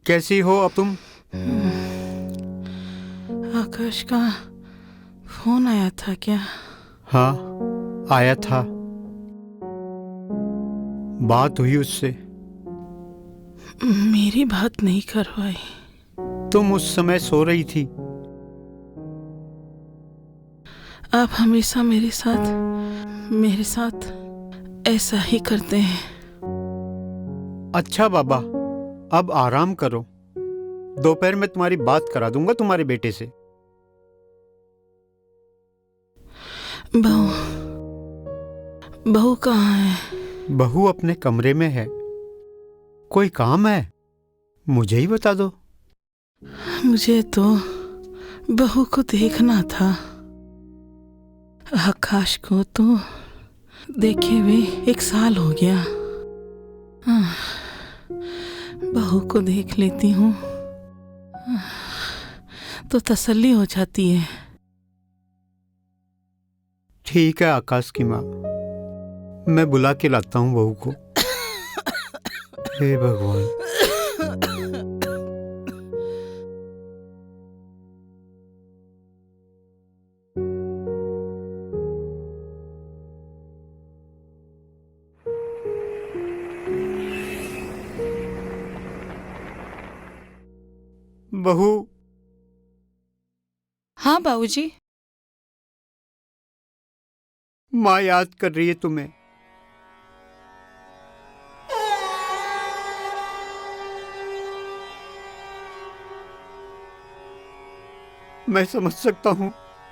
कैसी हो अब तुम? आकाश का फोन आया था क्या? हाँ, आया था। बात हुई उससे? मेरी बात नहीं करवाई। तुम उस समय सो रही थी। आप हमेशा मेरे साथ ऐसा ही करते हैं। अच्छा बाबा, अब आराम करो। दोपहर में तुम्हारी बात करा दूंगा तुम्हारे बेटे से। बहू कहाँ है? बहू अपने कमरे में है। कोई काम है? मुझे ही बता दो। मुझे तो बहू को देखना था। आकाश को तो देखे हुए 1 साल हो गया। बहू को देख लेती हूँ तो तसल्ली हो जाती है। ठीक है आकाश की माँ, मैं बुला के लाता हूँ बहू को। हे भगवान। बहू। हाँ बाबूजी। माँ याद कर रही है तुम्हें। मैं समझ सकता हूँ,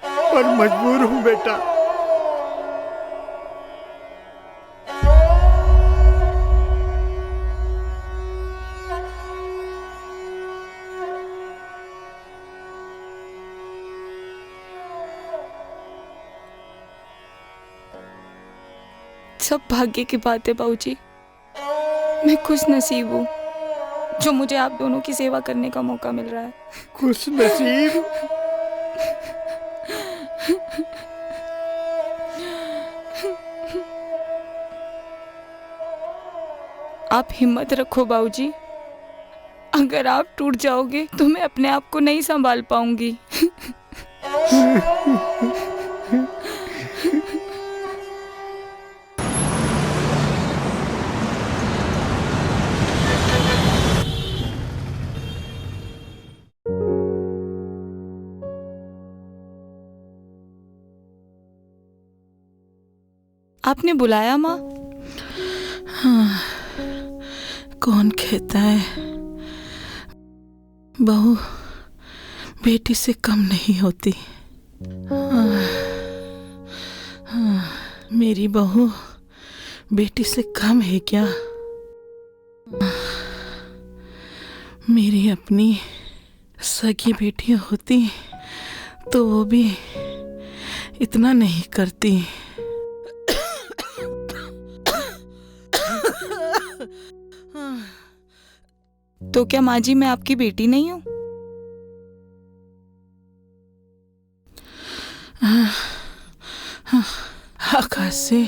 पर मजबूर हूँ बेटा। सब भाग्य की बात है बाबूजी। मैं खुश नसीब हूँ जो मुझे आप दोनों की सेवा करने का मौका मिल रहा है। खुश नसीब? आप हिम्मत रखो बाबूजी। अगर आप टूट जाओगे तो मैं अपने आप को नहीं संभाल पाऊंगी। आपने बुलाया माँ? हाँ, कौन कहता है बहू बेटी से कम नहीं होती। मेरी बहू बेटी से कम है क्या? मेरी अपनी सगी बेटी होती तो वो भी इतना नहीं करती। तो क्या माँ जी मैं आपकी बेटी नहीं हूँ? आकाश से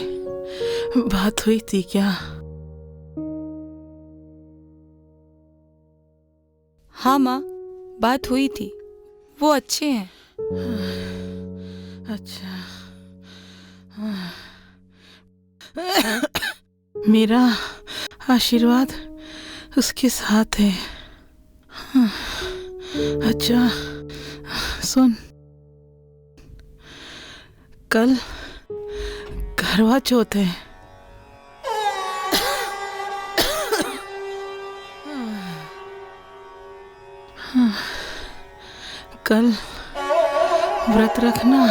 बात हुई थी क्या? हाँ माँ, बात हुई थी। वो अच्छे हैं। अच्छा। मेरा आशीर्वाद उसके साथ है। अच्छा सुन, कल करवा चौथ है। कल व्रत रखना।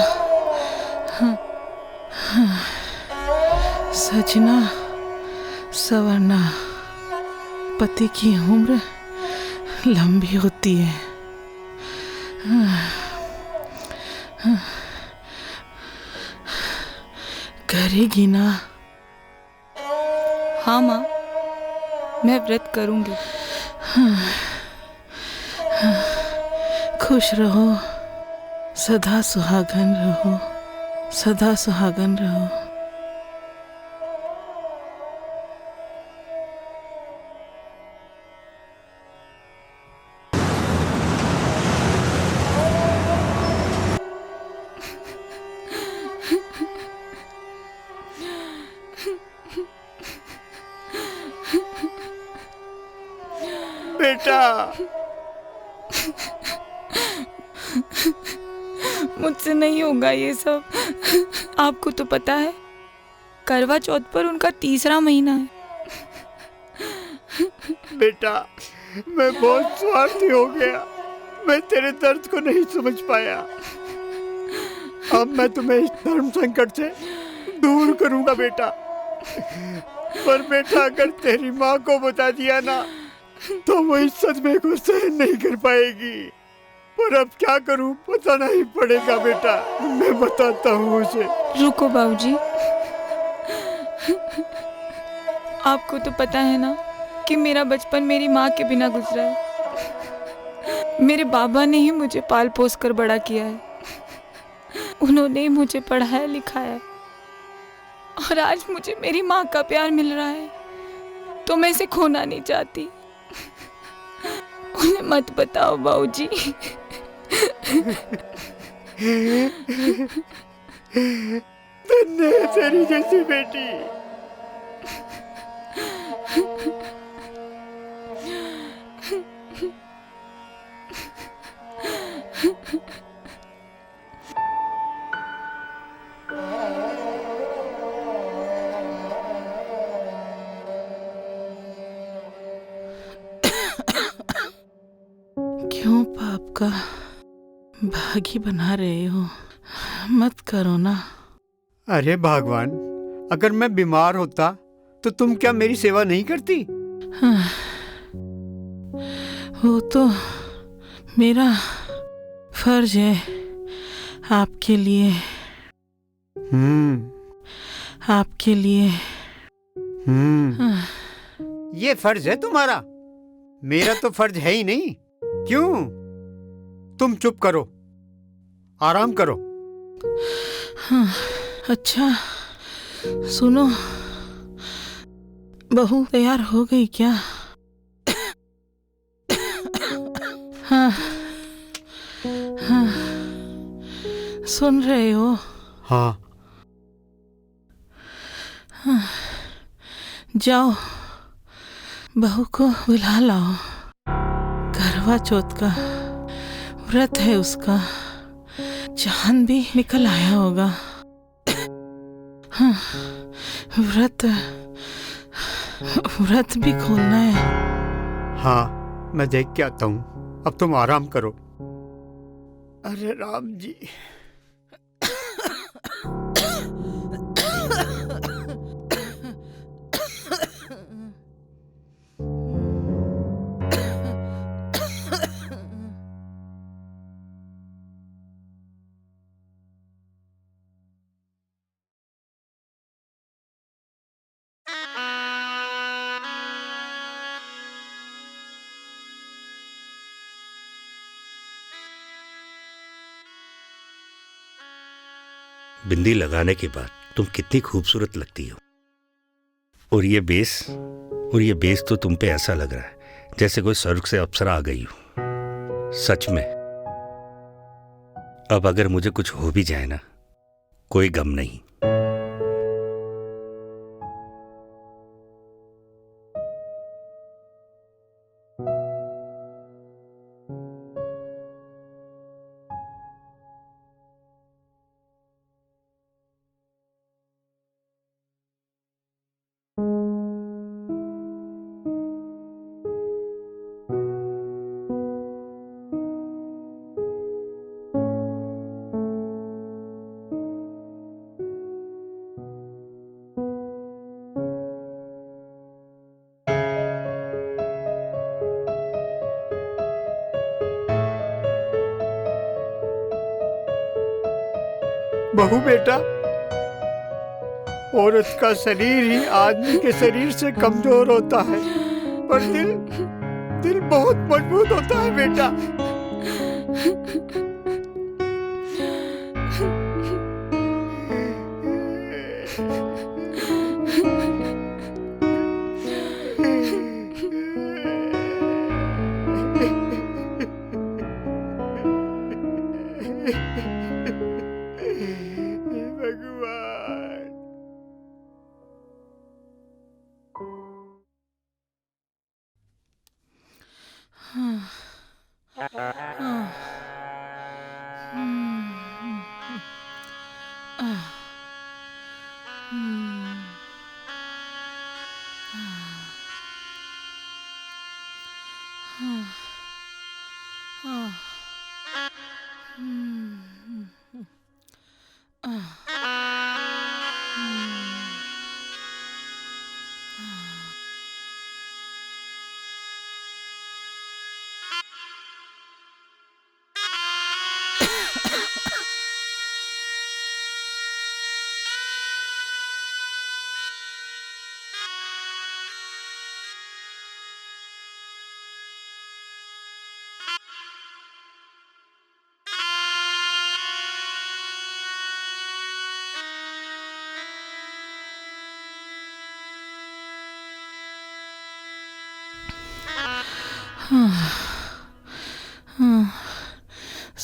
सजना सवरना, पति की उम्र लंबी होती है। करेगी ना? हाँ माँ, मैं व्रत करूंगी। खुश रहो, सदा सुहागन रहो, सदा सुहागन रहो। बेटा, मुझसे नहीं होगा ये सब। आपको तो पता है करवा चौथ पर उनका 3रा महीना है। बेटा, मैं बहुत स्वार्थी हो गया। मैं तेरे दर्द को नहीं समझ पाया। अब मैं तुम्हें इस धर्म संकट से दूर करूंगा बेटा। पर बेटा, अगर तेरी माँ को बता दिया ना तो वो इस सदमे को सहन नहीं कर पाएगी। पर अब क्या करूं, बताना ही पड़ेगा बेटा। मैं बताता हूँ उसे। रुको बाबूजी, आपको तो पता है ना कि मेरा बचपन मेरी माँ के बिना गुजरा है। मेरे बाबा ने ही मुझे पाल पोस कर बड़ा किया है। उन्होंने ही मुझे पढ़ाया लिखाया, और आज मुझे मेरी माँ का प्यार मिल रहा है तो मैं इसे खोना नहीं चाहती। उन्हें मत बताओ बाबूजी। धन्य है तेरी जैसी बेटी। क्यों पाप का भागी बना रहे हो? मत करो ना। अरे भगवान, अगर मैं बीमार होता तो तुम क्या मेरी सेवा नहीं करती? हाँ, वो तो मेरा फर्ज है आपके लिए। आपके लिए। हाँ। ये फर्ज है तुम्हारा, मेरा तो फर्ज है ही नहीं। क्यों? तुम चुप करो, आराम करो। हाँ, अच्छा सुनो, बहू तैयार हो गई क्या? हाँ हाँ, सुन रहे हो? हाँ। हाँ, जाओ बहू को बुला लाओ। करवा चौथ का व्रत है उसका, चांद भी निकल आया होगा। हाँ, व्रत भी खोलना है। हाँ, मैं देख के आता हूँ। अब तुम आराम करो। अरे राम जी। बिंदी लगाने के बाद तुम कितनी खूबसूरत लगती हो। और ये बेस तो तुम पे ऐसा लग रहा है जैसे कोई स्वर्ग से अप्सरा आ गई हो। सच में। अब अगर मुझे कुछ हो भी जाए ना, कोई गम नहीं। बहू बेटा, औरत का शरीर ही आदमी के शरीर से कमजोर होता है, पर दिल बहुत मजबूत होता है बेटा। भगवान।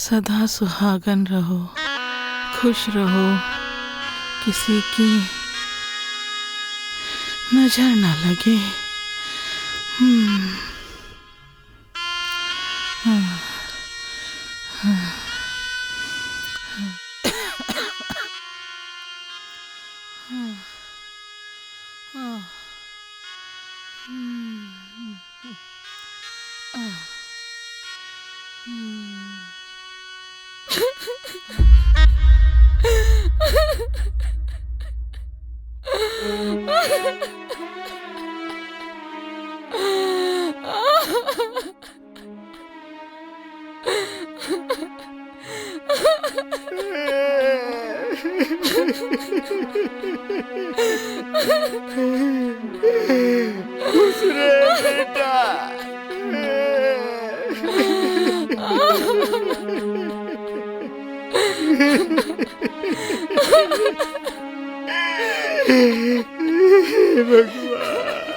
सदा सुहागन रहो, खुश रहो, किसी की नजर ना लगे। खुश रहे बेटा। हे भगवान।